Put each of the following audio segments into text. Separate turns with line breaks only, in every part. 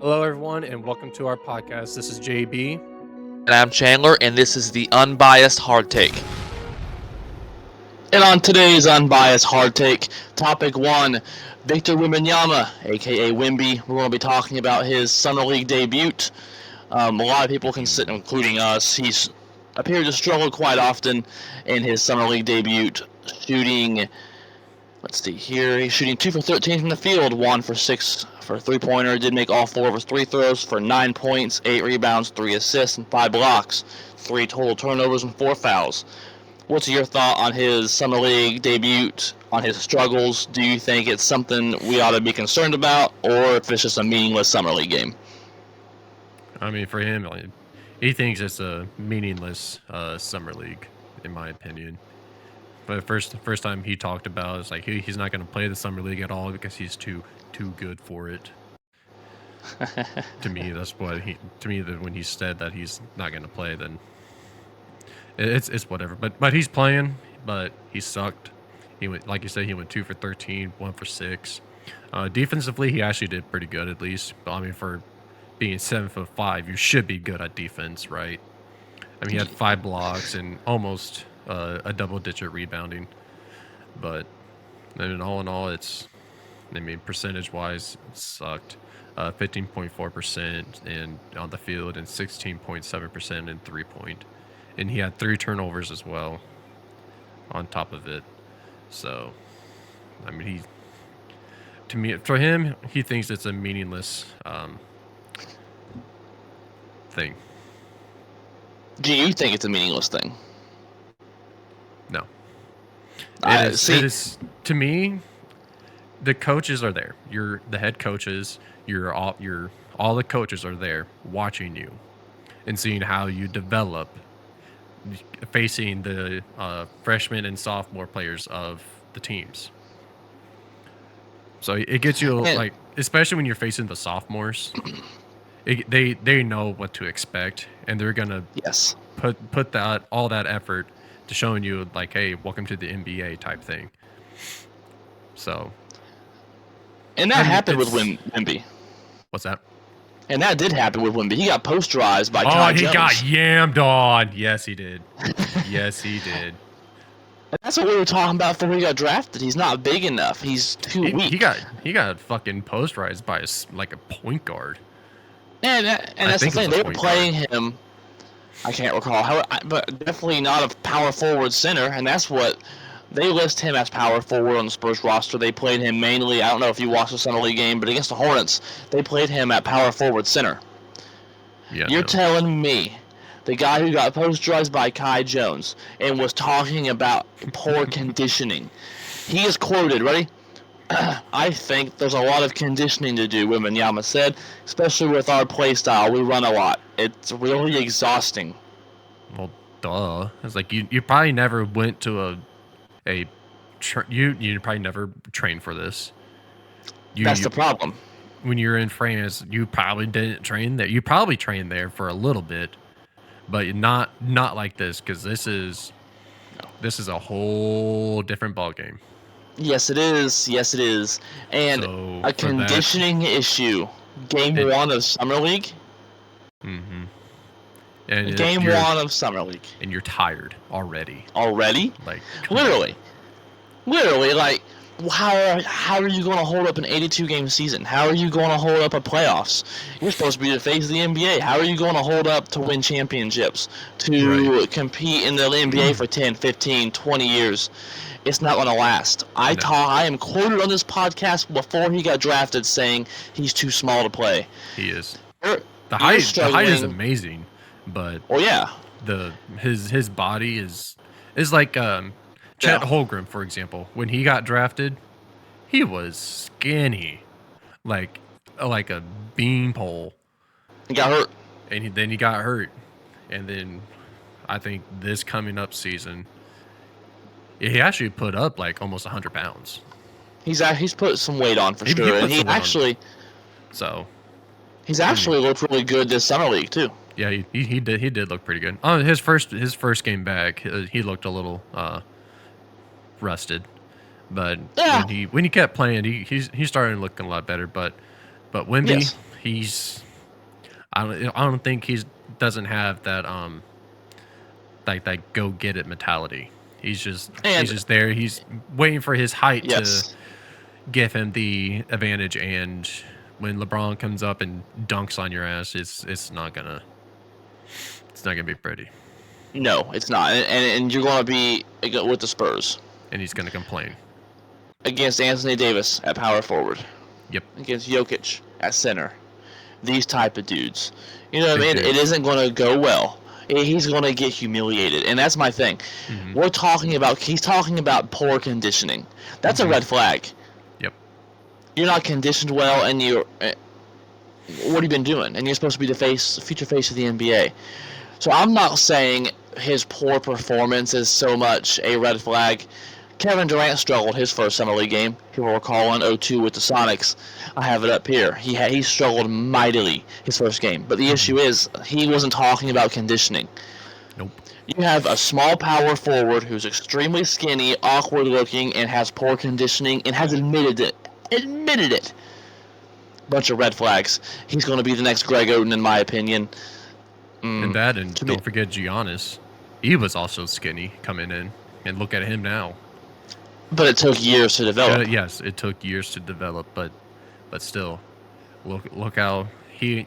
Hello, everyone, and welcome to our podcast. This is JB.
And I'm Chandler, and this is the Unbiased Hard Take. And on today's Unbiased Hard Take, Topic 1, Victor Wembanyama, a.k.a. Wemby. We're going to be talking about his Summer League debut. A lot of people consider, including us, he's appeared to struggle quite often in his Summer League debut, shooting, let's see here, he's shooting 2 for 13 from the field, 1 for 6 for a three-pointer, did make all 4 of his free throws for 9 points, 8 rebounds, 3 assists, and 5 blocks, 3 total turnovers, and 4 fouls. What's your thought on his Summer League debut, on his struggles? Do you think it's something we ought to be concerned about, or if it's just a meaningless Summer League game?
I mean, for him, he thinks it's a meaningless Summer League, in my opinion. But first time he talked about it's like he's not going to play the Summer League at all because he's too good for it. To me, that's what when he said that he's not going to play, then it's whatever. But he's playing, but he sucked. He went, like you said, he went 2 for 13, 1 for 6. Defensively, he actually did pretty good at least. But I mean, for being 7'5", you should be good at defense, right? I mean, he had 5 blocks and almost a double-digit rebounding. But I mean, all in all, percentage-wise, it sucked. 15.4% and on the field and 16.7% in three-point. And he had 3 turnovers as well on top of it. So, I mean, for him, he thinks it's a meaningless thing.
Do you think it's a meaningless thing?
No. It is, to me, the coaches are there. The head coaches, all the coaches are there watching you and seeing how you develop facing the freshman and sophomore players of the teams. So it gets you, like, especially when you're facing the sophomores, they know what to expect, and they're gonna put all that effort to showing you, like, hey, welcome to the NBA type thing. So,
and that happened with Wemby.
What's that?
And that did happen with Wemby. He got posterized by Kai Jones.
Oh, he got yammed on. Yes, he did. Yes, he did.
And that's what we were talking about before he got drafted. He's not big enough. He's too weak.
He got fucking posterized by a point guard.
And that's the thing. They were playing him. I can't recall how, but definitely not a power forward center. And that's what they list him as power forward on the Spurs roster. They played him mainly. I don't know if you watched the Summer League game, but against the Hornets, they played him at power forward center. Yeah, You're telling me the guy who got posterized by Kai Jones and was talking about poor conditioning. He is quoted, ready? I think there's a lot of conditioning to do, Wembanyama said, especially with our play style. We run a lot. It's really exhausting.
Well, duh. It's like you probably never went to you probably never trained for this.
That's the problem.
When you're in France, you probably didn't train there. You probably trained there for a little bit, but not like this, because this is a whole different ballgame.
Yes, it is. Yes, it is. And so a conditioning issue. Game 1 of Summer League.
Mm-hmm. And
Game 1 of Summer League.
And you're tired already.
Already?
Like,
literally, like, how are you going to hold up an 82-game season? How are you going to hold up a playoffs? You're supposed to be the face of the NBA. How are you going to hold up to win championships, to compete in the NBA for 10, 15, 20 years? It's not going to last. I am quoted on this podcast before he got drafted saying he's too small to play.
He is. The height is amazing, but his body is like Chet Holmgren, for example. When he got drafted, he was skinny, like a beanpole.
He got hurt,
and then he got hurt, and then I think this coming up season, he actually put up like almost 100 pounds.
He's put some weight on for sure, and he's actually looked really good this Summer League too.
Yeah, he did look pretty good. His first game back, he looked a little rusted, but when he kept playing, he started looking a lot better. But Wemby, he's I don't think he doesn't have that like that go get it mentality. He's
And
just there. He's waiting for his height to
yes,
give him the advantage, and when LeBron comes up and dunks on your ass, it's not gonna be pretty,
no, it's not. And you're going to be with the Spurs
and he's gonna complain.
against Anthony Davis at power forward,
Yep,
against Jokic at center. These type of dudes. You know what I
big
mean? It
dudes.
isn't going to go well. He's going to get humiliated, and that's my thing.
Hmm.
He's talking about poor conditioning. That's a
Hmm.
red flag.
Yep.
You're not conditioned well, and what have you been doing? And you're supposed to be the future face of the NBA. So I'm not saying his poor performance is so much a red flag. Kevin Durant struggled his first summer league game. People recall in 02 with the Sonics. I have it up here. He struggled mightily his first game. But the issue is he wasn't talking about conditioning.
Nope.
You have a small power forward who's extremely skinny, awkward looking, and has poor conditioning and has admitted it. Admitted it. Bunch of red flags. He's going to be the next Greg Oden, in my opinion.
And
To me,
don't forget Giannis. He was also skinny coming in, and look at him now.
but it took years to develop.
Yes, it took years to develop, but still, look how he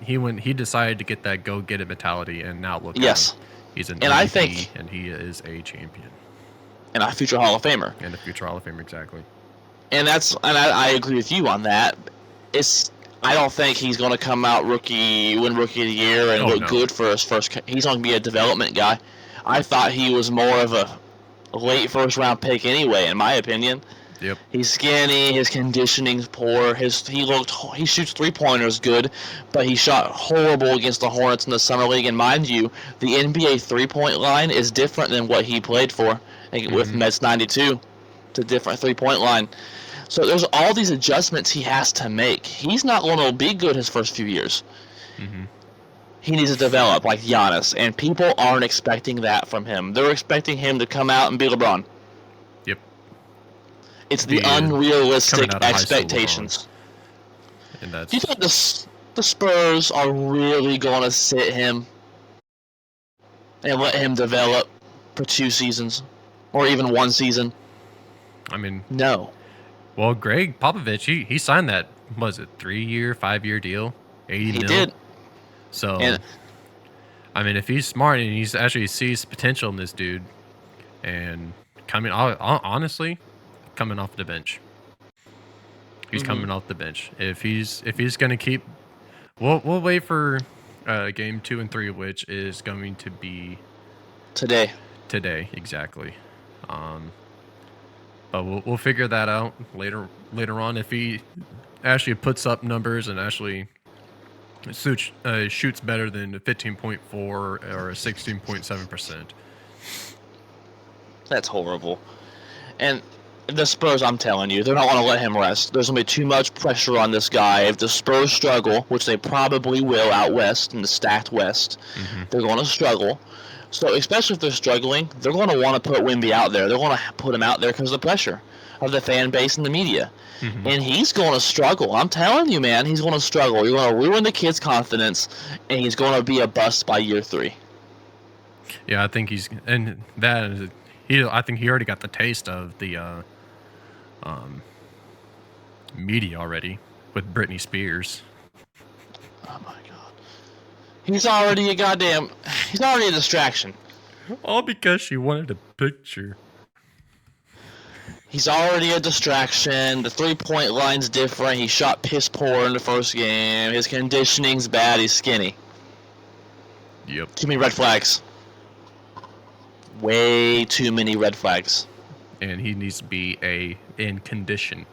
decided to get that go get it mentality, and now look at
Yes.
him. He's an
And I
MVP,
think,
and he is a champion
and a future Hall of Famer.
and a future Hall of Famer, exactly.
And I agree with you on that. I don't think he's going to come out win rookie of the year and look good for his first. He's going to be a development guy. I thought he was more of a late first round pick anyway, in my opinion.
Yep.
He's skinny. His conditioning's poor. He shoots 3-pointers good, but he shot horrible against the Hornets in the summer league. And mind you, the NBA 3-point line is different than what he played for with Mets 92. It's a different 3-point line. So there's all these adjustments he has to make. He's not going to be good his first few years. He needs to develop like Giannis, and people aren't expecting that from him. They're expecting him to come out and be LeBron.
Yep.
It's the unrealistic expectations.
And that's.
Do you think the Spurs are really going to sit him and let him develop for 2 seasons or even 1 season?
I mean,
no.
Well, Greg Popovich, he signed that, was it 3-year, 5-year deal, 80
He
mil?
did.
So,
And
I mean, if he's smart and he's actually sees potential in this dude, and honestly, coming off the bench, he's coming off the bench. If he's gonna keep, we'll wait for game 2 and 3, which is going to be
today.
Exactly. But we'll figure that out later on. If he actually puts up numbers and actually shoots better than a 15.4 or a 16.7%.
That's horrible. And the Spurs, I'm telling you, they're not going to let him rest. There's going to be too much pressure on this guy. If the Spurs struggle, which they probably will out west in the stacked West, they're going to struggle. So especially if they're struggling, they're going to want to put Wemby out there. They're going to put him out there because of the pressure of the fan base and the media. And he's going to struggle. I'm telling you, man, he's going to struggle. You're going to ruin the kid's confidence, and he's going to be a bust by year 3.
Yeah, I think I think he already got the taste of the media already with Britney Spears.
Oh my God. He's already a distraction.
All because she wanted a picture.
He's already a distraction. The 3-point line's different. He shot piss poor in the first game. His conditioning's bad. He's skinny.
Yep.
Too many red flags. Way too many red flags.
And he needs to be in condition.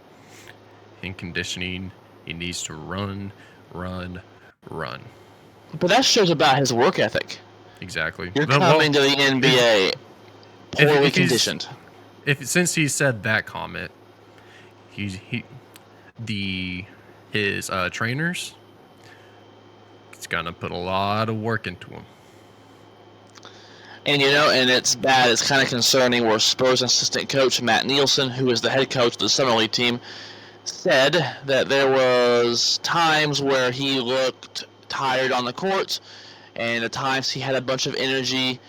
In conditioning, he needs to run.
But that shows about his work ethic.
Exactly.
You're coming to the NBA poorly conditioned.
Since he said that comment, his trainers, it's gonna put a lot of work into him.
And and it's bad. It's kind of concerning where Spurs assistant coach Matt Nielsen, who is the head coach of the Summer League team, said that there was times where he looked tired on the court, and at times he had a bunch of energy.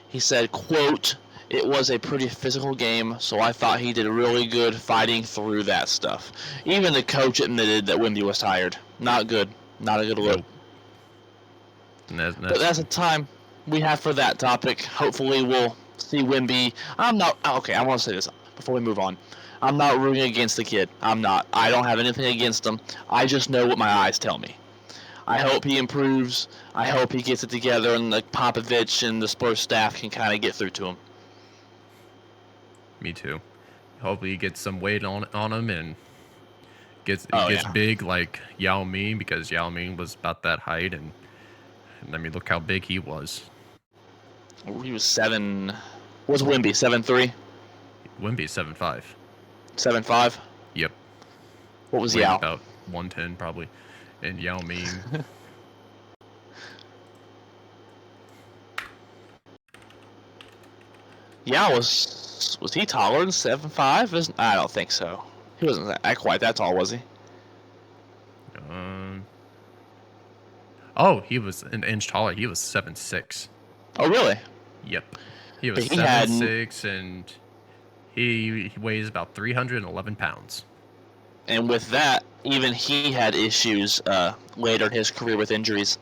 He said, quote, "It was a pretty physical game, so I thought he did really good fighting through that stuff." Even the coach admitted that Wemby was tired. Not good. Not a good look.
Nope. And
But that's the time we have for that topic. Hopefully we'll see Wemby. I want to say this before we move on. I'm not rooting against the kid. I'm not. I don't have anything against him. I just know what my eyes tell me. I hope he improves. I hope he gets it together, and the Popovich and the Spurs staff can kind of get through to him.
Me too. Hopefully he gets some weight on him and gets
yeah.
big like Yao Ming, because Yao Ming was about that height, and I mean, look how big he was.
He was 7. What's Wemby? 7'3"?
Wemby 7'5".
7'5"?
Yep.
What was
Weighed
Yao?
about 110 probably. And Yao Ming.
Yao was he taller than 7'5"? I don't think so. He wasn't quite that tall, was he?
Oh, he was an inch taller. He was 7'6".
Oh, really?
Yep. He was 7'6", and he weighs about 311 pounds.
And with that, even he had issues later in his career with injuries.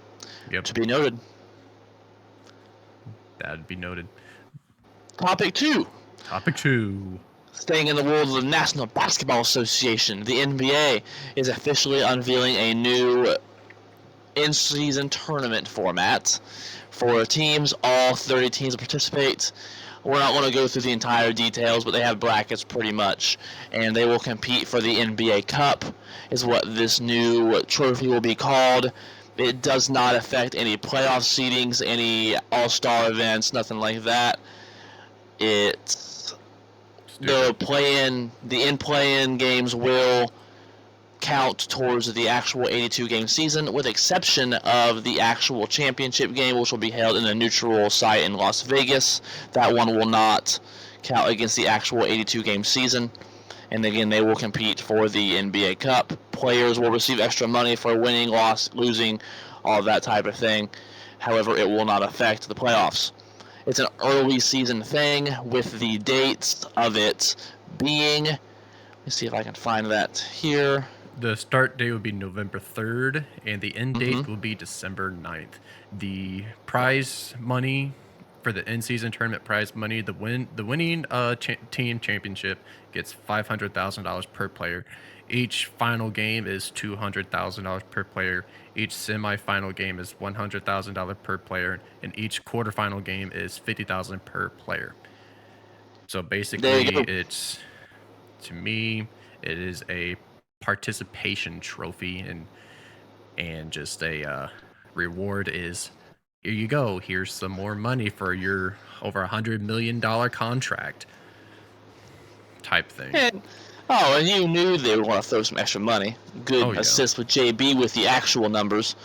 Yep.
To be noted.
That'd be noted.
Topic 2. Staying in the world of the National Basketball Association, the NBA is officially unveiling a new in-season tournament format for teams. All 30 teams participate. We're not going to go through the entire details, but they have brackets pretty much, and they will compete for the NBA Cup, is what this new trophy will be called. It does not affect any playoff seedings, any all-star events, nothing like that. The play-in games will count towards the actual 82-game season, with exception of the actual championship game, which will be held in a neutral site in Las Vegas. That one will not count against the actual 82-game season. And again, they will compete for the NBA Cup. Players will receive extra money for winning, losing, all that type of thing. However, it will not affect the playoffs. It's an early season thing, with the dates of it being, let me see if I can find that here.
The start date would be November 3rd, and the end date will be December 9th. The prize money for the in-season tournament prize money, the winning team championship gets $500,000 per player. Each final game is $200,000 per player. Each semifinal game is $100,000 per player, and each quarterfinal game is $50,000 per player. So basically, to me, it is a participation trophy, and just a reward is, here you go, here's some more money for your over $100 million contract type thing.
And you knew they would want to throw some extra money. Good assist with JB with the actual numbers.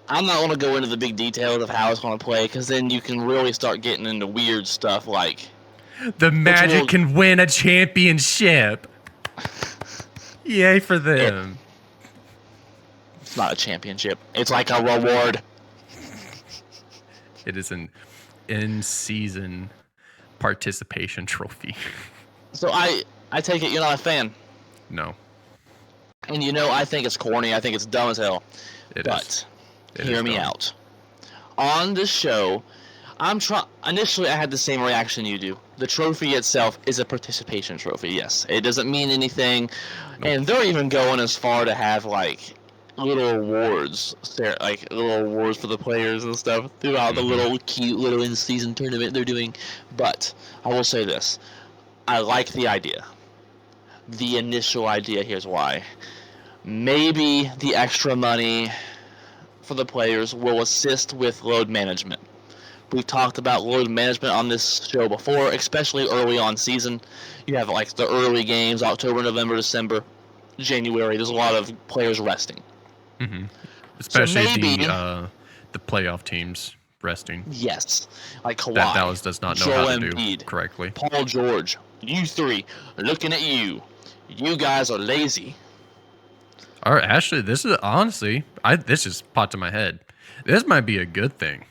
I'm not going to go into the big details of how it's going to play, because then you can really start getting into weird stuff like
the Magic can win a championship. Yay for them.
It's not a championship. It's like a reward.
It is an in-season participation trophy.
So I take it you're not a fan?
No.
And I think it's corny. I think it's dumb as hell. But hear me out. On the show, initially I had the same reaction you do. The trophy itself is a participation trophy, yes. It doesn't mean anything. Nope. And they're even going as far to have little awards, little awards for the players and stuff throughout the little cute little in-season tournament they're doing. But I will say this. I like the idea. The initial idea, here's why. Maybe the extra money for the players will assist with load management. We've talked about load management on this show before, especially early on season. You have the early games, October, November, December, January. There's a lot of players resting.
Mm-hmm. Especially the playoff teams resting.
Yes. Like Kawhi.
That Dallas does not know how to do correctly.
Paul George, you three, looking at you. You guys are lazy.
All right, actually, this is honestly, this just popped in my head. This might be a good thing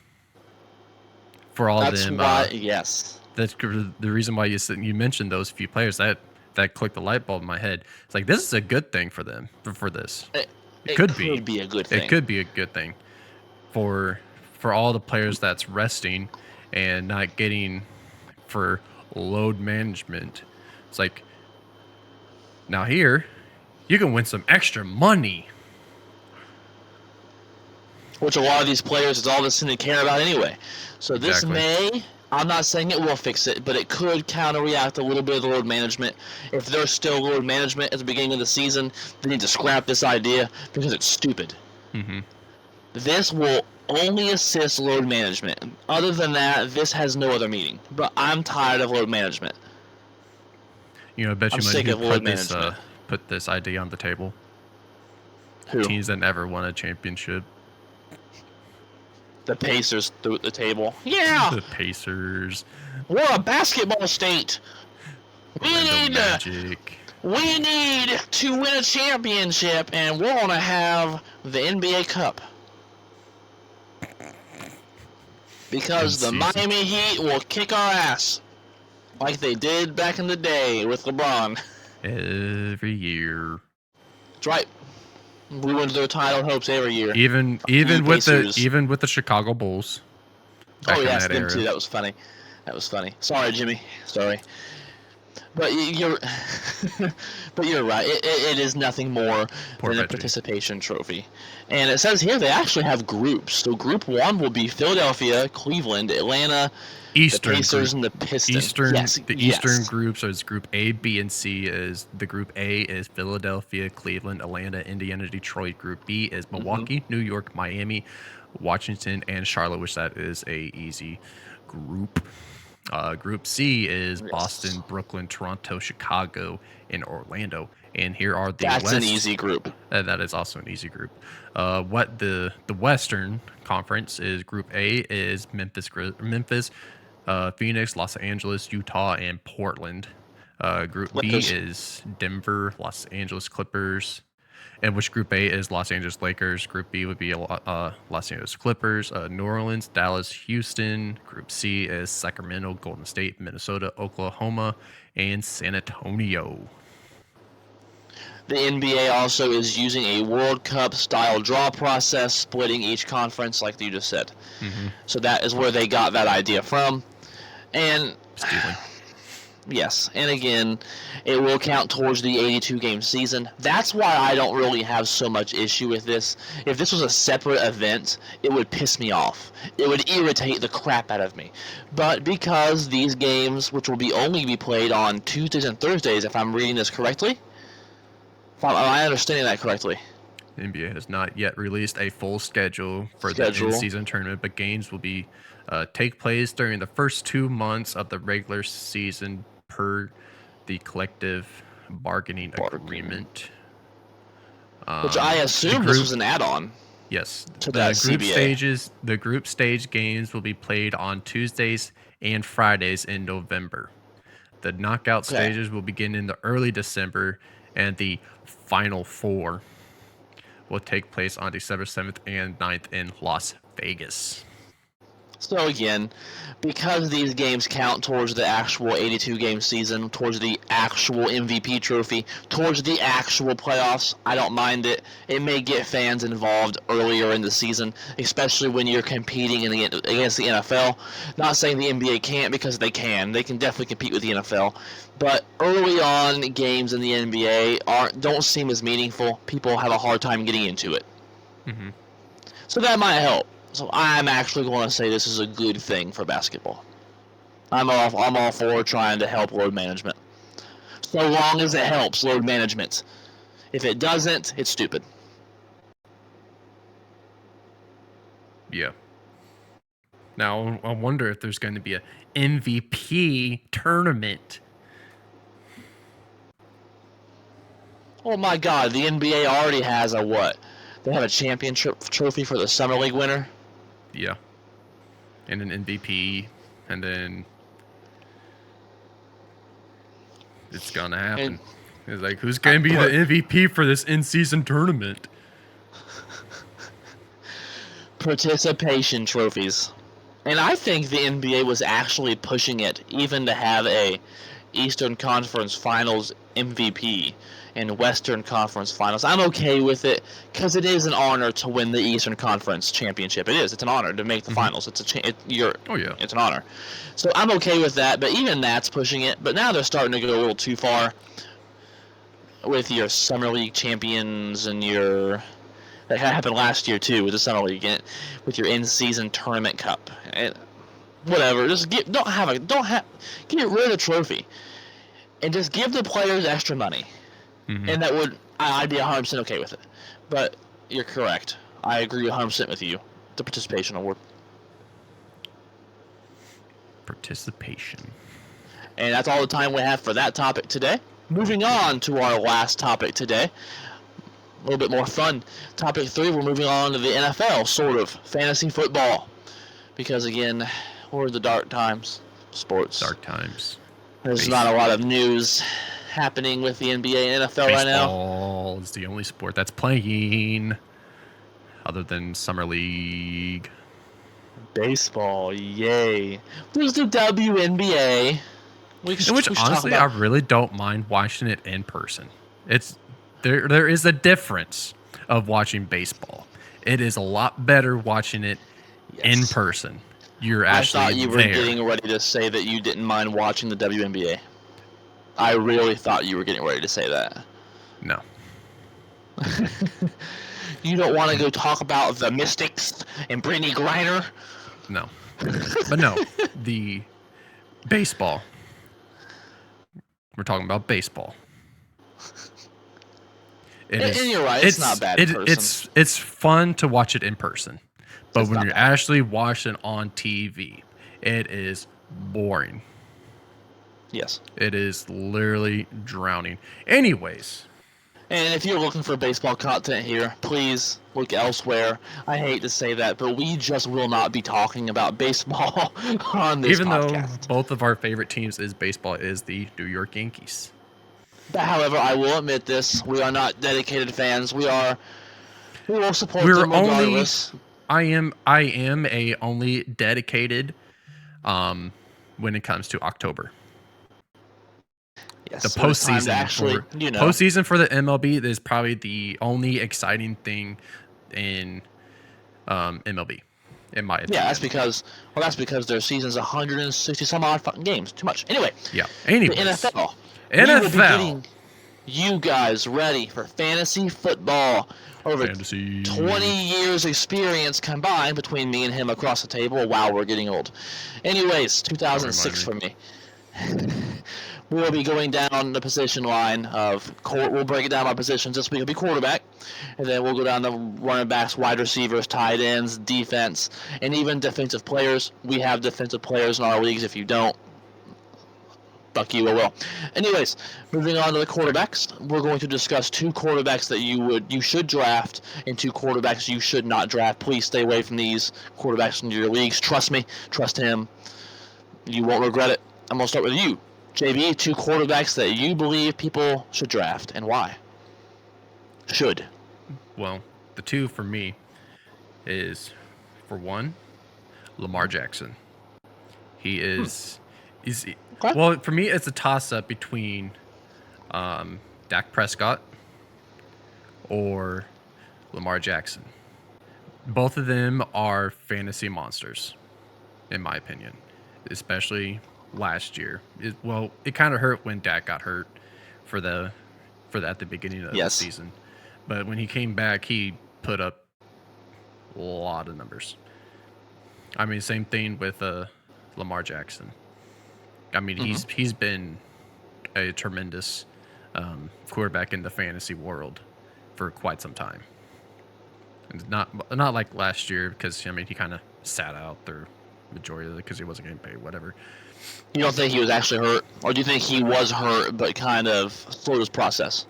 for all
That's
them.
why, yes.
That's the reason why you mentioned those few players that clicked the light bulb in my head. It's like this is a good thing for them for this. It could be.
A good thing.
It could be a good thing for all the players that's resting and not getting for load management. It's like now here you can win some extra money.
Which a lot of these players is all they seem to care about anyway. So this may, I'm not saying it will fix it, but it could counter-react a little bit of the load management. If there's still load management at the beginning of the season, they need to scrap this idea because it's stupid.
Mm-hmm.
This will only assist load management. Other than that, this has no other meaning. But I'm tired of load management.
You know, I bet
I'm
you
sick
money
of
who
load management.
put this idea on the table.
Who?
Teams that never won a championship.
The Pacers threw at the table. Yeah!
The Pacers.
We're a basketball state. We need to win a championship, and we're going to have the NBA Cup. Because the Miami Heat will kick our ass. Like they did back in the day with LeBron.
Every year.
That's right. We win their title hopes every year.
Even with the Chicago Bulls.
Oh yes, them too. That was funny. Sorry, Jimmy. Sorry. But you're right. It is nothing more than a participation trophy. And it says here they actually have groups. So Group 1 will be Philadelphia, Cleveland, Atlanta, the Pacers, and the Pistons.
Eastern groups is Group A, B, and C. Is the Group A is Philadelphia, Cleveland, Atlanta, Indiana, Detroit. Group B is Milwaukee, New York, Miami, Washington, and Charlotte, which that is a easy group. Group C is Boston, Brooklyn, Toronto, Chicago, and Orlando. And here are the
That's an easy group.
That is also an easy group. What the Western Conference is Group A is Memphis, Phoenix, Los Angeles, Utah, and Portland. Group
Clippers.
B is Denver, Los Angeles Clippers. And which Group A is Los Angeles Lakers. Group B would be Los Angeles Clippers, New Orleans, Dallas, Houston. Group C is Sacramento, Golden State, Minnesota, Oklahoma, and San Antonio.
The NBA also is using a World Cup style draw process, splitting each conference like you just said.
Mm-hmm.
So that is where they got that idea from. And
Stealing.
Yes, and again, it will count towards the 82-game season. That's why I don't really have so much issue with this. If this was a separate event, it would piss me off. It would irritate the crap out of me. But because these games, which will only be played on Tuesdays and Thursdays, if I'm reading this correctly, am I understanding that correctly?
The NBA has not yet released a full schedule for the in-season tournament, but games will be take place during the first 2 months of the regular season per the collective bargaining agreement.
Which I assume this was an add-on.
Yes.
To that CBA.
The group stage games will be played on Tuesdays and Fridays in November. The knockout stages will begin in the early December, and the Final Four will take place on December 7th and 9th in Las Vegas.
So again, because these games count towards the actual 82-game season, towards the actual MVP trophy, towards the actual playoffs, I don't mind it. It may get fans involved earlier in the season, especially when you're competing against the NFL. Not saying the NBA can't, because they can. They can definitely compete with the NFL. But early on, games in the NBA don't seem as meaningful. People have a hard time getting into it.
Mm-hmm.
So that might help. So I'm actually going to say this is a good thing for basketball. I'm all for trying to help load management. So long as it helps load management. If it doesn't, it's stupid.
Yeah. Now, I wonder if there's going to be a MVP tournament.
Oh my God, the NBA already has a what? They have a championship trophy for the Summer League winner?
Yeah. And an MVP, and then it's gonna happen. It's like, who's going to be the MVP for this in-season tournament?
Participation trophies. And I think the NBA was actually pushing it even to have a Eastern Conference Finals MVP and Western Conference Finals. I'm okay with it because it is an honor to win the Eastern Conference championship. It is. It's an honor to make the finals. It's It's an honor. So I'm okay with that. But even that's pushing it. But now they're starting to go a little too far with your Summer League champions and your. That happened last year too with the Summer League, with your in-season tournament cup. Whatever. Just get rid of the trophy, and just give the players extra money, and I'd be 100% okay with it. But you're correct. I agree 100% with you. The participation award.
Participation.
And that's all the time we have for that topic today. Moving on to our last topic today. A little bit more fun. Topic 3, we're moving on to the NFL, sort of. Fantasy football. Because, again, we're in the dark times. Sports.
Dark times.
There's not a lot of news happening with the NBA and NFL right now.
Baseball is the only sport that's playing other than Summer League.
Baseball, yay. There's the WNBA.
Which honestly, I really don't mind watching it in person. There is a difference of watching baseball. It is a lot better watching it in person. You're actually
I thought you were getting ready to say that you didn't mind watching the WNBA. I really thought you were getting ready to say that.
No.
You don't want to go talk about the Mystics and Brittany Griner?
No. But no, the baseball. We're talking about baseball.
And you're right, it's not bad in person.
It's fun to watch it in person. But when you're actually watching on TV, it is boring.
Yes.
It is literally drowning. Anyways.
And if you're looking for baseball content here, please look elsewhere. I hate to say that, but we just will not be talking about baseball on this podcast.
Even though both of our favorite teams is baseball is the New York Yankees.
But however, I will admit this, we are not dedicated fans. We will support them regardless.
I am a only dedicated when it comes to October.
Yes,
the postseason for the MLB is probably the only exciting thing in MLB, in my opinion.
Yeah, that's because their season's 160 some odd fucking games. Too much. Anyway.
Yeah. Anyways.
The NFL.
NFL.
We will be getting you guys ready for fantasy football. Over 20 years experience combined between me and him across the table. Wow, we're getting old. Anyways, 2006 for me. We will be going down the position line of we'll break it down by positions. This week will be quarterback, and then we'll go down the running backs, wide receivers, tight ends, defense, and even defensive players. We have defensive players in our leagues. If you don't, fuck you, I will. Anyways, moving on to the quarterbacks, we're going to discuss 2 quarterbacks that you should draft and 2 quarterbacks you should not draft. Please stay away from these quarterbacks in your leagues. Trust me, trust him. You won't regret it. I'm gonna start with you, JB. 2 quarterbacks that you believe people should draft and why. Should.
Well, the 2 for me is, for one, Lamar Jackson. He is. Okay. Well, for me, it's a toss-up between Dak Prescott or Lamar Jackson. Both of them are fantasy monsters, in my opinion, especially last year. It kind of hurt when Dak got hurt at the beginning of the season. But when he came back, he put up a lot of numbers. I mean, same thing with Lamar Jackson. I mean, he's been a tremendous quarterback in the fantasy world for quite some time. And not like last year because, I mean, he kind of sat out the majority of it because he wasn't getting paid, whatever.
You don't think he was actually hurt? Or do you think he was hurt but kind of slowed his process?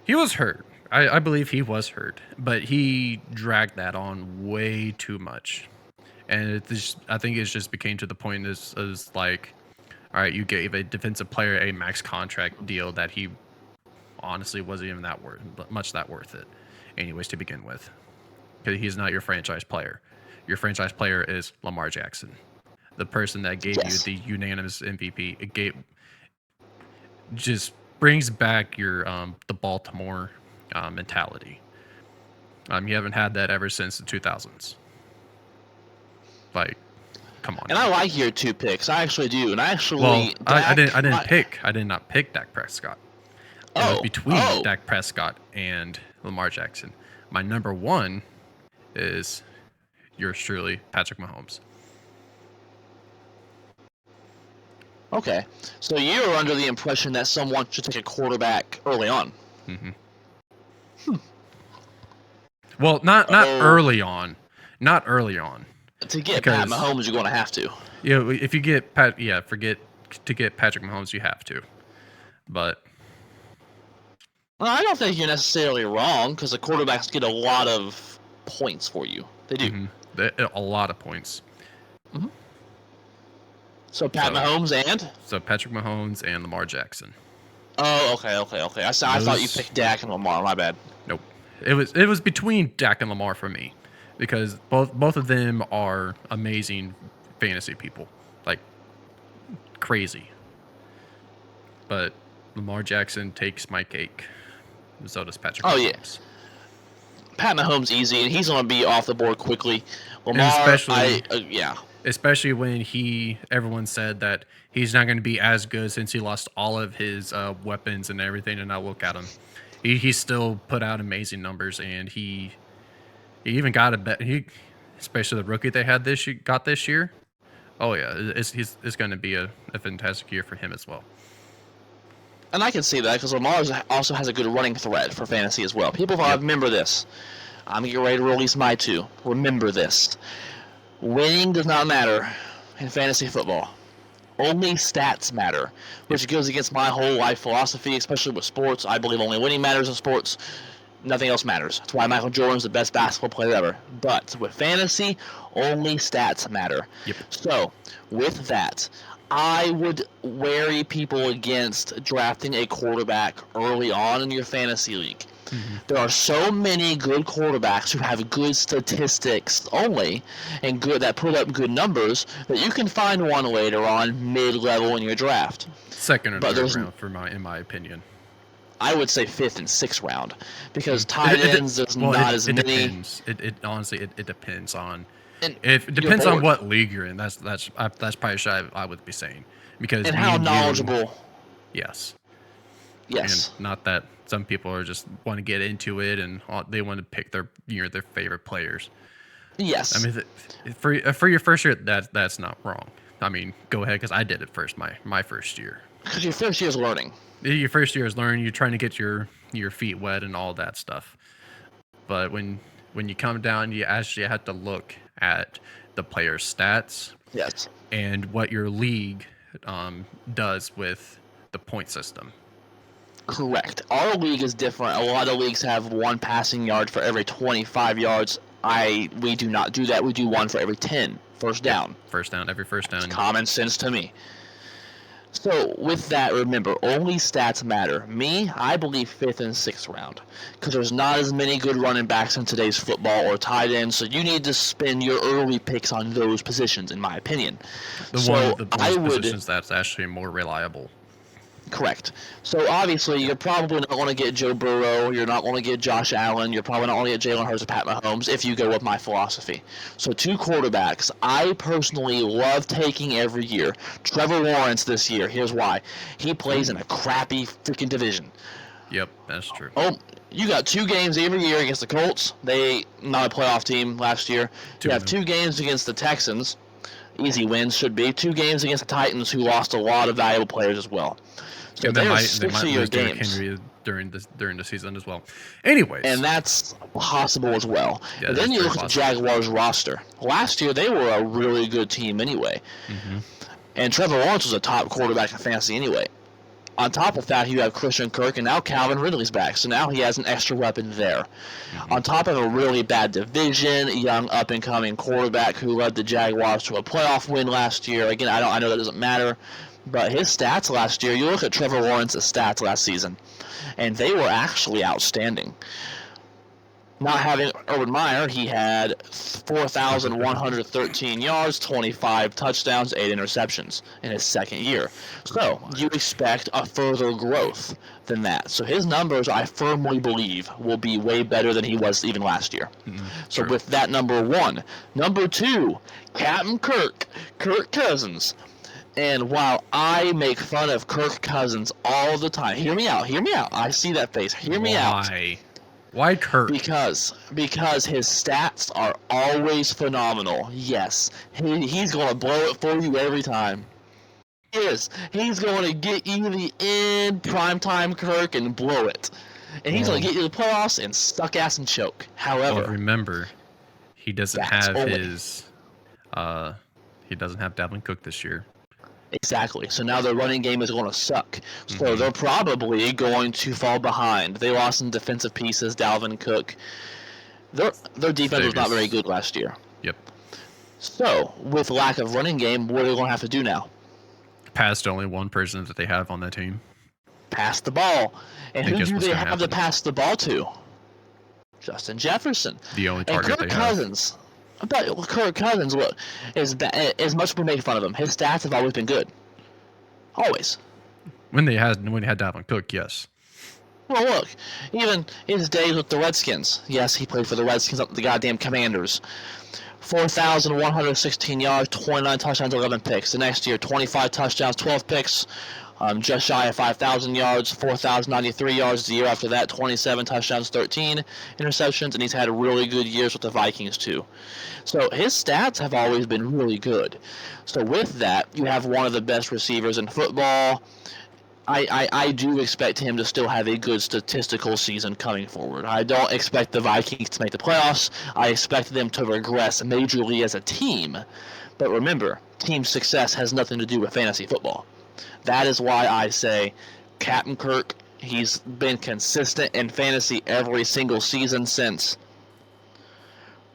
He was hurt. I believe he was hurt. But he dragged that on way too much. And I think it just became to the point is like, all right, you gave a defensive player a max contract deal that he honestly wasn't even that worth it, anyways, to begin with, because he's not your franchise player. Your franchise player is Lamar Jackson, the person that gave you
Yes.
the unanimous MVP. It just brings back your the Baltimore mentality. You haven't had that ever since the 2000s. Like, come on.
And
Now.
I like your 2 picks. I actually do. And
Well,
actually,
I
Dak,
did not pick Dak Prescott. It was
Oh,
between
oh,
Dak Prescott and Lamar Jackson. My number one is yours truly, Patrick Mahomes.
okay. So you were under the impression that someone should take a quarterback early on.
Mm-hmm. Well, not
Oh,
early on, not early on,
to get Pat
because
Mahomes, you're going to have to.
if you get forget to get Patrick Mahomes, you have to. But
Well, I don't think you're necessarily wrong because the quarterbacks get a lot of points for you. They do.
a lot of points.
Mm-hmm. So Pat Mahomes and?
So Patrick Mahomes and Lamar Jackson.
Oh, okay. I thought you picked Dak and Lamar. My bad.
Nope. It was between Dak and Lamar for me, because both of them are amazing fantasy people, like crazy. But Lamar Jackson takes my cake. So does Patrick Mahomes.
Yeah. Pat Mahomes easy, and he's going to be off the board quickly. Lamar, yeah.
Especially when everyone said that he's not going to be as good since he lost all of his weapons and everything, and now look at him. He still put out amazing numbers, and he even got a bet. Especially the rookie they had this year. Oh yeah, it's going to be a fantastic year for him as well.
And I can see that because Lamar also has a good running threat for fantasy as well. People remember this. I'm getting ready to release my 2. Remember this. Winning does not matter in fantasy football. Only stats matter, which goes against my whole life philosophy, especially with sports. I believe only winning matters in sports. Nothing else matters. That's why Michael Jordan's the best basketball player ever. But with fantasy, only stats matter.
Yep.
So, with that, I would wary people against drafting a quarterback early on in your fantasy league. Mm-hmm. There are so many good quarterbacks who have good statistics only and that put up good numbers that you can find one later on mid-level in your draft.
Second and third round, in my opinion.
I would say 5th and 6th round because tight ends there's not as many.
Depends. It honestly depends on. It depends on what league you're in. That's probably what I would be saying, because
and how knowledgeable.
Yes.
Yes.
And not that some people are just want to get into it and they want to pick their favorite players.
Yes.
I mean, for your first year, that's not wrong. I mean, go ahead, because I did it first. My first year.
Because your first year is learning.
Your first year is learning. You're trying to get your feet wet and all that stuff. But when you come down, you actually have to look at the player's stats.
Yes.
And what your league does with the point system.
Correct. Our league is different. A lot of leagues have 1 passing yard for every 25 yards. We do not do that. We do 1 for every 10. First down.
Every first down.
It's common sense to me. So, with that, remember, only stats matter. Me, I believe 5th and 6th round. Because there's not as many good running backs in today's football or tight ends, so you need to spend your early picks on those positions, in my opinion.
The positions that's actually more reliable.
Correct. So obviously, you're probably not going to get Joe Burrow. You're not going to get Josh Allen. You're probably not going to get Jalen Hurts or Pat Mahomes if you go with my philosophy. So 2 quarterbacks I personally love taking every year. Trevor Lawrence this year. Here's why. He plays in a crappy freaking division.
Yep, that's true.
Oh, you got 2 games every year against the Colts. They not a playoff team last year. You have 2 games against the Texans. Easy wins should be. 2 games against the Titans, who lost a lot of valuable players as well. So
and they might lose Derrick Henry during the season as well. Anyways.
And that's possible as well.
Yeah,
and then you look at the Jaguars roster. Last year, they were a really good team anyway. Mm-hmm. And Trevor Lawrence was a top quarterback in fantasy anyway. On top of that, you have Christian Kirk, and now Calvin Ridley's back. So now he has an extra weapon there. Mm-hmm. On top of a really bad division, young up-and-coming quarterback who led the Jaguars to a playoff win last year. Again, I know that doesn't matter. But his stats last year, you look at Trevor Lawrence's stats last season, and they were actually outstanding. Not having Urban Meyer, he had 4,113 yards, 25 touchdowns, 8 interceptions in his second year. So you expect a further growth than that. So his numbers, I firmly believe, will be way better than he was even last year. So with that, number one. Number two, Captain Kirk Cousins. And while I make fun of Kirk Cousins all the time, hear me out. I see that face. Hear me out.
Why Kirk?
Because his stats are always phenomenal. Yes, he's going to blow it for you every time. He is. He's going to get you the end primetime Kirk and blow it. And he's going to get you the playoffs and suck ass and choke. However,
remember, he doesn't have his he doesn't have Dalvin Cook this year. Exactly.
So now their running game is going to suck. So they're probably going to fall behind. They lost some defensive pieces, Dalvin Cook. Their defense was not very good last year.
Yep.
So, with lack of running game, what are they going to have to do now?
Pass to only one person that they have on that team.
Pass the ball. And who do they have to pass the ball to? Justin Jefferson.
The only target they have.
Cousins. But Kirk Cousins, as much as we make fun of him, his stats have always been good. Always.
When they had Dalvin Cook, yes.
Well, look, even his days with the Redskins. Yes, he played for the Redskins, the goddamn Commanders. 4,116 yards, 29 touchdowns, 11 picks. The next year, 25 touchdowns, 12 picks. Just shy of 5,000 yards, 4,093 yards. The year after that, 27 touchdowns, 13 interceptions, and he's had really good years with the Vikings too. So his stats have always been really good. So with that, you have one of the best receivers in football. I do expect him to still have a good statistical season coming forward. I don't expect the Vikings to make the playoffs. I expect them to regress majorly as a team. But remember, team success has nothing to do with fantasy football. That is why I say Captain Kirk, he's been consistent in fantasy every single season since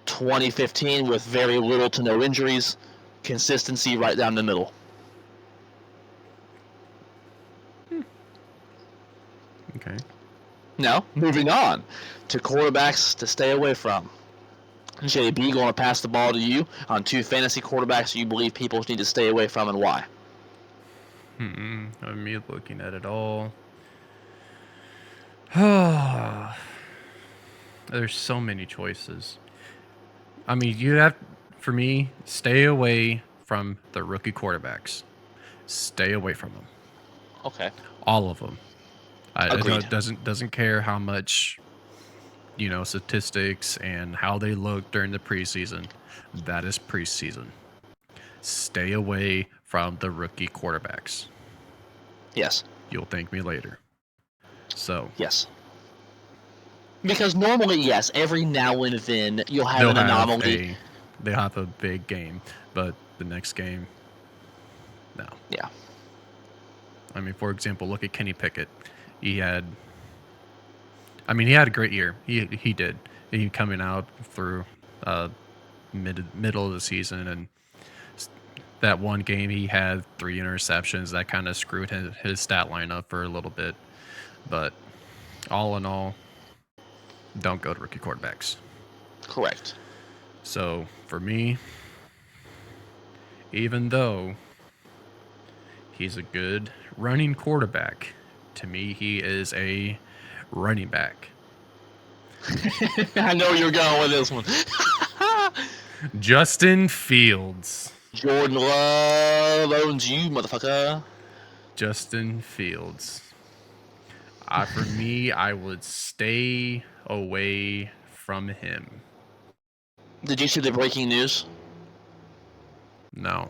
2015 with very little to no injuries. Consistency right down the middle.
Okay.
Now, moving on to quarterbacks to stay away from. JB, going to pass the ball to you on two fantasy quarterbacks you believe people need to stay away from and why.
Me looking at it all. There's so many choices. I mean, you have, for me, stay away from the rookie quarterbacks. Stay away from them.
Okay.
All of them.
Agreed.
It doesn't care how much, statistics and how they look during the preseason. That is preseason. Stay away from the rookie quarterbacks.
Yes.
You'll thank me later. So.
Yes. Because normally, yes, every now and then you'll have an anomaly.
They'll have a big game, but the next game, no.
Yeah.
I mean, for example, look at Kenny Pickett. He had a great year. He did. He coming out through middle of the season, and that one game he had 3 interceptions. That kind of screwed his stat line up for a little bit. But all in all, don't go to rookie quarterbacks.
Correct.
So for me, even though he's a good running quarterback, to me he is a running back.
I know you're going with this one.
Justin Fields.
Jordan Love owns you, motherfucker.
Justin Fields. For me, I would stay away from him.
Did you see the breaking news?
No.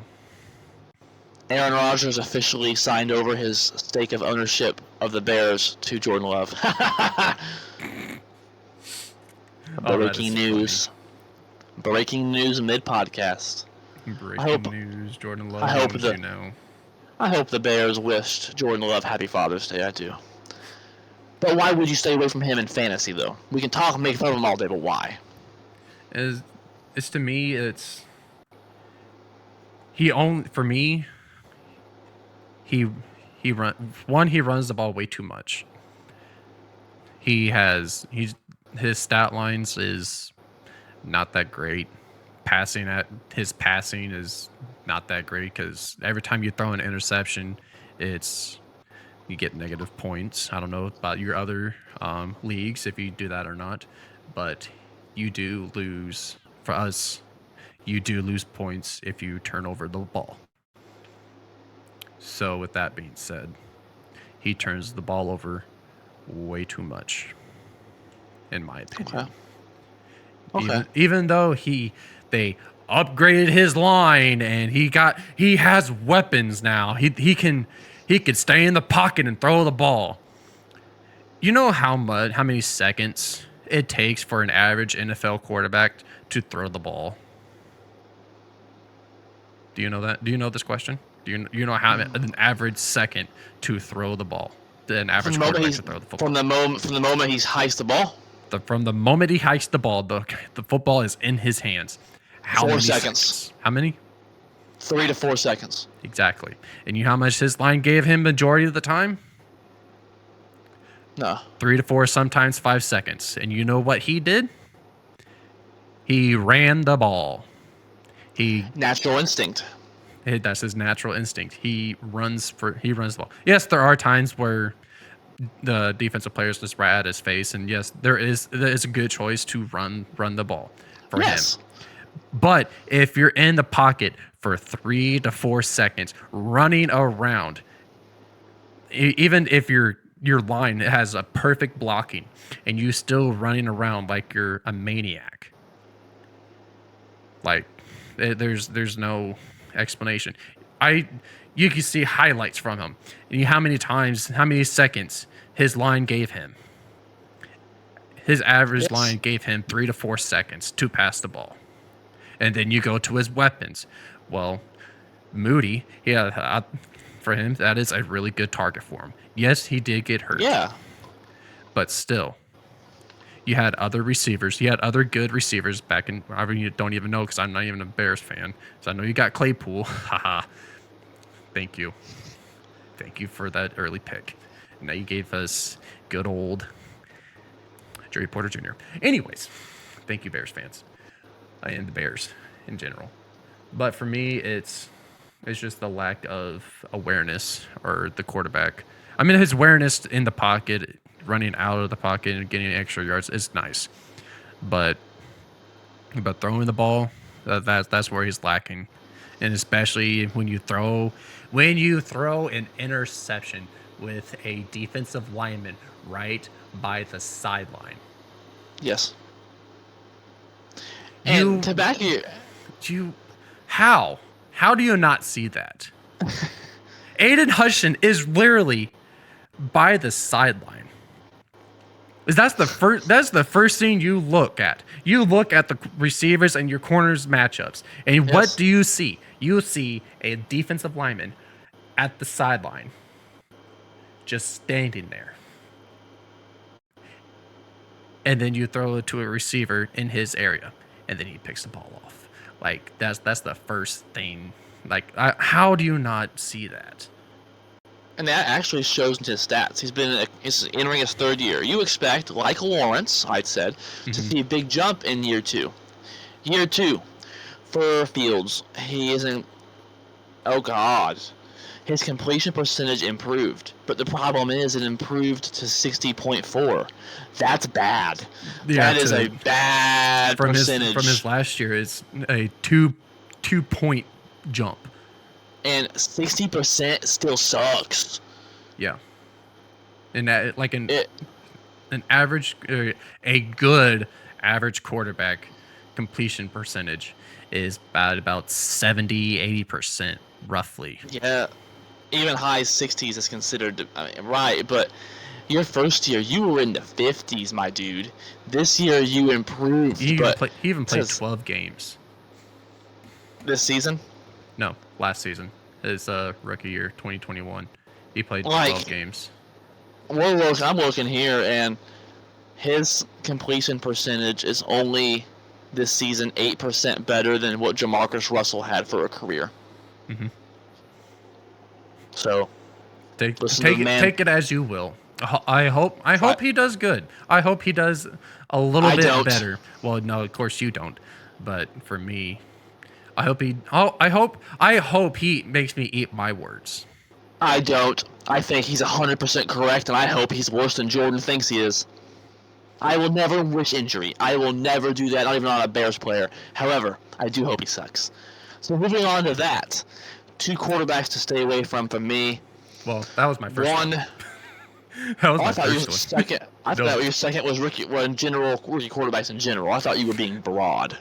Aaron Rodgers officially signed over his stake of ownership of the Bears to Jordan Love. Breaking news.
Funny.
Breaking news mid-podcast.
Breaking news, Jordan Love.
I hope the Bears wished Jordan Love Happy Father's Day. I do. But why would you stay away from him in fantasy, though? We can talk and make fun of him all day, but why?
It's to me, for me, he he runs the ball way too much. His stat lines is not that great. His passing is not that great because every time you throw an interception, you get negative points. I don't know about your other leagues if you do that or not, but you do lose. For us, you do lose points if you turn over the ball. So with that being said, he turns the ball over way too much, in my opinion.
Okay.
Even though they upgraded his line and he has weapons now. He can stay in the pocket and throw the ball. You know how many seconds it takes for an average NFL quarterback to throw the ball? Do you know that? Do you know this question? Do you know how an average second to throw the ball? An average quarterback to throw the football.
From the moment he hikes the ball.
From the moment he hikes the ball, the football is in his hands. How
4
many
seconds?
How many?
3 to 4 seconds.
Exactly. And you know how much his line gave him majority of the time?
No.
3 to 4, sometimes 5 seconds. And you know what he did? He ran the ball.
Natural instinct.
That's his natural instinct. He runs the ball. Yes, there are times where the defensive players just right at his face, and yes, there is a good choice to run the ball for him. But if you're in the pocket for 3 to 4 seconds running around, even if your line has a perfect blocking and you still running around like you're a maniac, like there's no explanation. You can see highlights from him. And how many seconds his line gave him. His average line gave him 3 to 4 seconds to pass the ball. And then you go to his weapons. Well, Moody, for him, that is a really good target for him. Yes, he did get hurt.
Yeah.
But still, you had other receivers. You had other good receivers back in. I mean, you don't even know because I'm not even a Bears fan. So I know you got Claypool. Haha. Thank you. Thank you for that early pick. Now you gave us good old Joey Porter Jr. Anyways, thank you, Bears fans. And the Bears in general. But for me, it's just the lack of awareness or the quarterback. I mean, his awareness in the pocket, running out of the pocket and getting extra yards is nice. But throwing the ball, that's where he's lacking. And especially when you throw an interception with a defensive lineman right by the sideline.
Yes. And to back
how do you not see that? Aiden Hutchinson is literally by the sideline. That's the first thing you look at. You look at the receivers and your corners matchups. And what do you see? You see a defensive lineman at the sideline just standing there. And then you throw it to a receiver in his area, and then he picks the ball off. Like that's the first thing. Like how do you not see that?
And that actually shows in his stats. He's entering his 3rd year. You expect, like Lawrence, I'd said, to see a big jump in year 2. Year 2, for Fields, he isn't. Oh God, his completion percentage improved, but the problem is it improved to 60.4. That's bad. Yeah, that is a bad percentage.
From his last year, it's a 2-point jump.
And 60% still sucks.
Yeah. And that, like an average, a good average quarterback completion percentage is about 70-80% roughly.
Yeah. Even high 60s is considered right, but your first year you were in the 50s, my dude. This year you improved.
He even played 12 games.
This season?
No, last season. His rookie year, 2021. He played 12 games.
I'm looking here, and his completion percentage is only this season 8% better than what Jamarcus Russell had for a career.
Mm-hmm.
So
Take
listen to the man.
take it as you will. I hope he does good. I hope he does a little
I
bit
don't.
better. Well, no, of course you don't. But for me, I hope he. Oh, I hope he makes me eat my words.
I don't. I think he's 100% correct, and I hope he's worse than Jordan thinks he is. I will never wish injury. I will never do that, not even on a Bears player. However, I do hope he sucks. So moving on to that. 2 quarterbacks to stay away from me.
Well, that was my first
One.
one. That was
Oh,
my
I thought your
first one.
second. I
No.
thought your second was rookie quarterbacks in general. I thought you were being broad.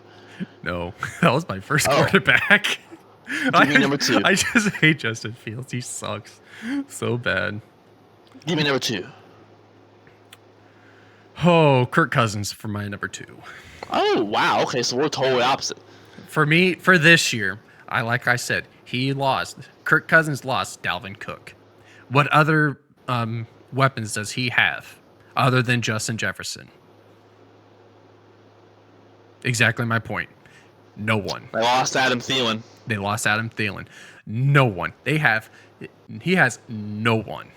No, that was my first
Oh.
quarterback.
Give me number 2.
I just hate Justin Fields. He sucks so bad.
Give me number 2.
Oh, Kirk Cousins for my number 2.
Oh wow. Okay, so we're totally opposite.
For me, for this year, like I said, he lost. Kirk Cousins lost Dalvin Cook. What other weapons does he have other than Justin Jefferson? Exactly my point. No one.
I lost Adam Thielen.
They lost Adam Thielen. No one. He has no one.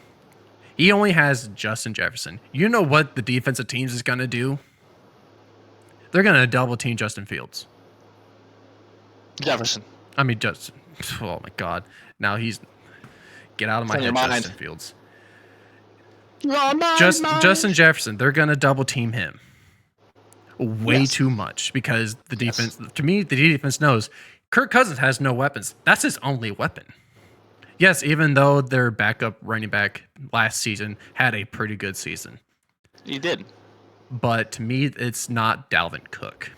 He only has Justin Jefferson. You know what the defensive teams is going to do? They're going to double team Justin Fields.
Jefferson.
I mean, oh my God. Now get out of my head, Justin Fields. Justin Jefferson, they're going to double team him way too much because the defense, to me, the defense knows Kirk Cousins has no weapons. That's his only weapon. Yes, even though their backup running back last season had a pretty good season.
He did.
But to me, it's not Dalvin Cook.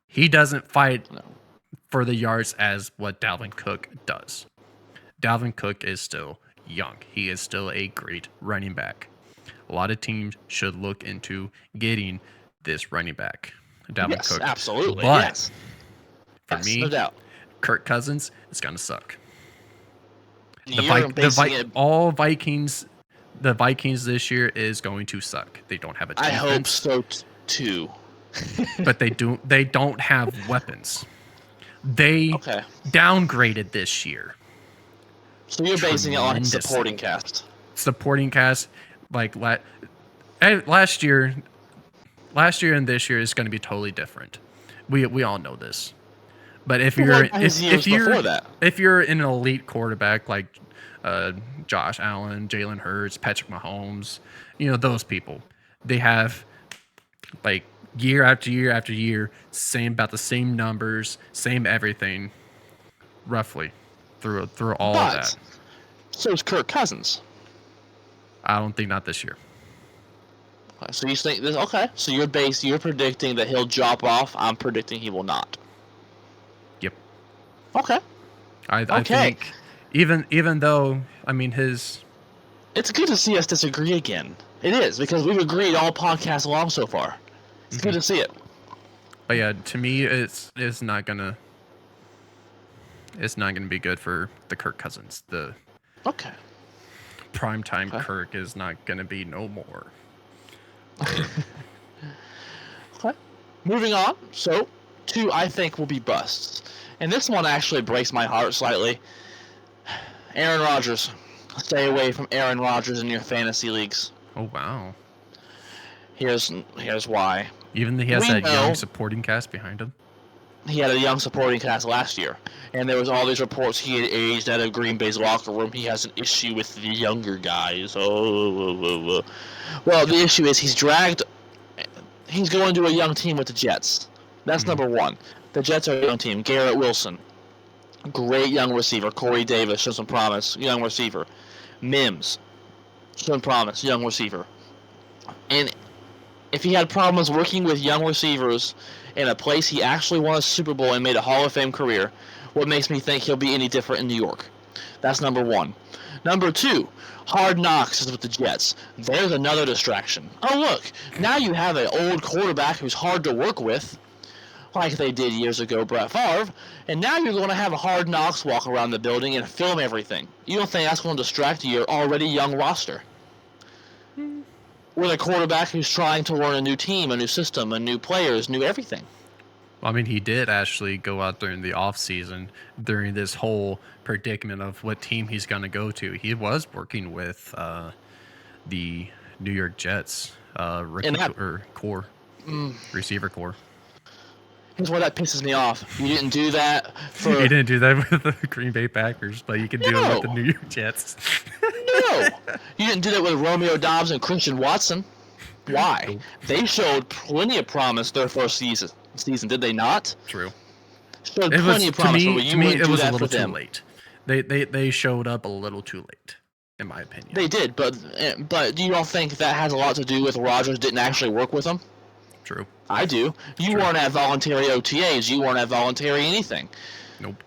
He doesn't fight for the yards as what Dalvin Cook does. Dalvin Cook is still young. He is still a great running back. A lot of teams should look into getting this running back, Dalvin Cook.
Absolutely.
But for me,
no doubt.
Kirk Cousins is going to suck.
All
Vikings, the Vikings this year is going to suck. They don't have a defense.
I hope so too.
But they don't have weapons. They downgraded this year.
So you're basing it on supporting cast.
Supporting cast, like last year and this year is going to be totally different. We all know this. But if you're an elite quarterback like Josh Allen, Jalen Hurts, Patrick Mahomes, those people, they have like year after year after year, about the same numbers, same everything, roughly through all of that.
So is Kirk Cousins.
I don't think not this year.
Okay, so you think this? Okay, so you're predicting that he'll drop off. I'm predicting he will not.
Yep.
Okay.
I think even though his.
It's good to see us disagree again. It is because we've agreed all podcasts long so far. It's good to see it.
But yeah, to me, it's not gonna be good for the Kirk Cousins. The primetime Kirk is not gonna be no more.
Okay. Moving on. So 2 I think will be busts, and this one actually breaks my heart slightly. Aaron Rodgers. Stay away from Aaron Rodgers in your fantasy leagues.
Oh wow.
Here's why.
Even though he has that young supporting cast behind him.
He had a young supporting cast last year, and there was all these reports he had aged out of Green Bay's locker room. He has an issue with the younger guys. Well, the issue is he's going to a young team with the Jets. That's number 1. The Jets are a young team. Garrett Wilson, great young receiver. Corey Davis, shows some promise, young receiver. Mims, shows some promise, young receiver. And if he had problems working with young receivers in a place he actually won a Super Bowl and made a Hall of Fame career, what makes me think he'll be any different in New York? That's number 1. Number 2, Hard Knocks is with the Jets. There's another distraction. Oh, look, now you have an old quarterback who's hard to work with, like they did years ago, Brett Favre, and now you're going to have a Hard Knocks walk around the building and film everything. You don't think that's going to distract your already young roster? With a quarterback who's trying to learn a new team, a new system, a new players, new everything.
I mean, he did actually go out during the offseason during this whole predicament of what team he's going to go to. He was working with the New York Jets rookie core, receiver core.
Here's why that pisses me off. You didn't do that for...
You didn't do that with the Green Bay Packers, but you can do it with the New York Jets.
No! You didn't do that with Romeo Doubs and Christian Watson. Why?
Nope.
They showed plenty of promise their first season, did they not?
True.
Showed plenty of promise.
To me, it was a little too late. They showed up a little too late, in my opinion.
They did, but you don't think that has a lot to do with Rodgers didn't actually work with them?
True.
I do. You weren't at voluntary OTAs. You weren't at voluntary anything.
Nope.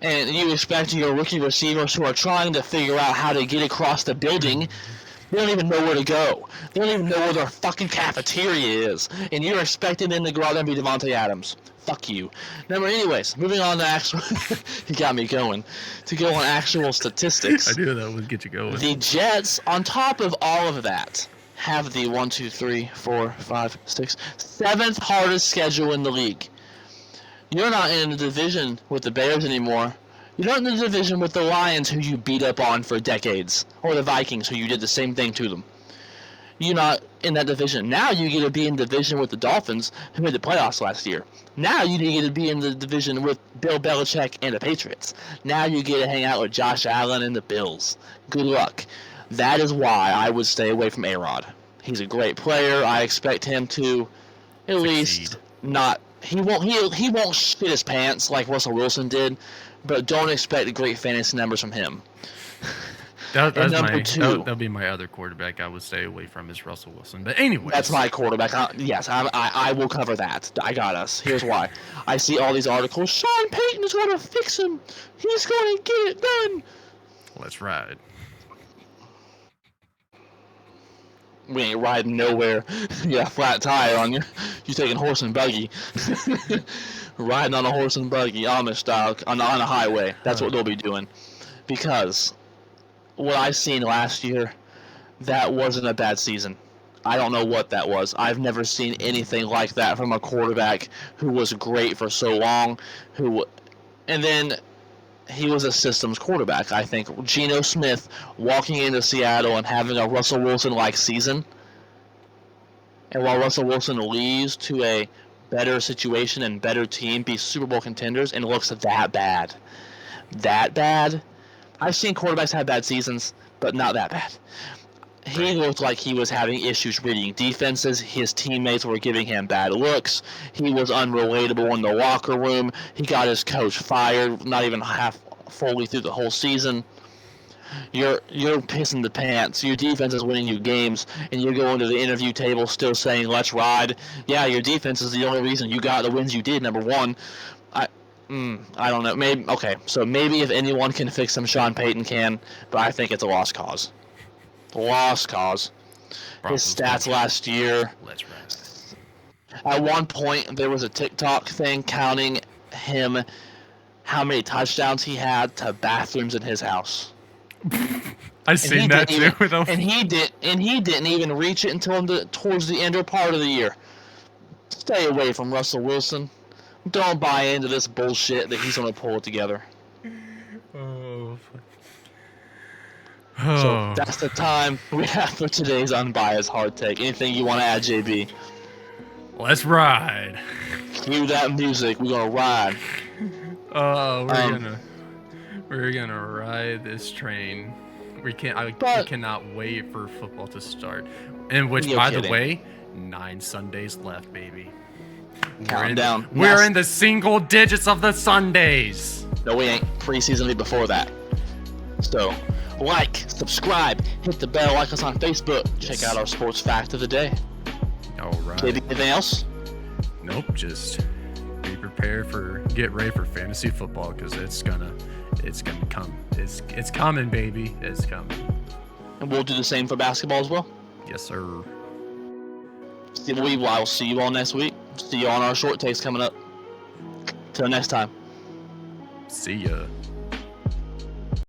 And you expect your rookie receivers who are trying to figure out how to get across the building, they don't even know where to go. They don't even know where their fucking cafeteria is. And you're expecting them to go out there and be Devontae Adams. Fuck you. Anyways, moving on to actual... He got me going. To go on actual statistics.
I knew that would get you going.
The Jets, on top of all of that, have the 7th hardest schedule in the league. You're not in the division with the Bears anymore. You're not in the division with the Lions, who you beat up on for decades, or the Vikings, who you did the same thing to them. You're not in that division. Now you get to be in division with the Dolphins, who made the playoffs last year. Now you get to be in the division with Bill Belichick and the Patriots. Now you get to hang out with Josh Allen and the Bills. Good luck. That is why I would stay away from A-Rod. He's a great player. I expect him to at least not... He won't shit his pants like Russell Wilson did, but don't expect great fantasy numbers from him.
That'll be my other quarterback I would stay away from is Russell Wilson. But anyway,
that's my quarterback. I will cover that. I got us. Here's why. I see all these articles. Sean Payton's going to fix him. He's going to get it done.
Let's ride.
We ain't riding nowhere. You got a flat tire on you. You taking horse and buggy. Riding on a horse and buggy, Amish style, on a highway. That's what they'll be doing. Because what I seen last year, that wasn't a bad season. I don't know what that was. I've never seen anything like that from a quarterback who was great for so long. And then he was a systems quarterback. I think Geno Smith walking into Seattle and having a Russell Wilson-like season, and while Russell Wilson leaves to a better situation and better team, be Super Bowl contenders, and looks that bad. That bad? I've seen quarterbacks have bad seasons, but not that bad. He looked like he was having issues reading defenses. His teammates were giving him bad looks. He was unrelatable in the locker room. He got his coach fired, not even fully through the whole season. You're pissing the pants. Your defense is winning you games, and you're going to the interview table still saying, let's ride. Yeah, your defense is the only reason you got the wins you did, number one. I don't know. Maybe if anyone can fix them, Sean Payton can, but I think it's a lost cause. Lost cause. His stats last year.
Let's rest.
At one point, there was a TikTok thing counting him how many touchdowns he had to bathrooms in his house.
I seen that too.
And he didn't even reach it until towards the end or part of the year. Stay away from Russell Wilson. Don't buy into this bullshit that he's going to pull it together.
Oh.
So that's the time we have for today's unbiased hard take. Anything you want to add, JB?
Let's ride.
Cue that music. We're gonna ride.
We're gonna ride this train. We cannot wait for football to start. And which, by the way, 9 Sundays left, baby.
Counting down.
We're in the single digits of the Sundays.
No, we ain't. Preseason will be before that. So, like, subscribe, hit the bell, like us on Facebook. Check out our sports fact of the day.
All right.
Anything else?
Nope. Just be prepared get ready for fantasy football because it's gonna come. It's coming, baby. It's coming.
And we'll do the same for basketball as well.
Yes, sir.
I will see you all next week. See you on our short takes coming up. Till next time.
See ya.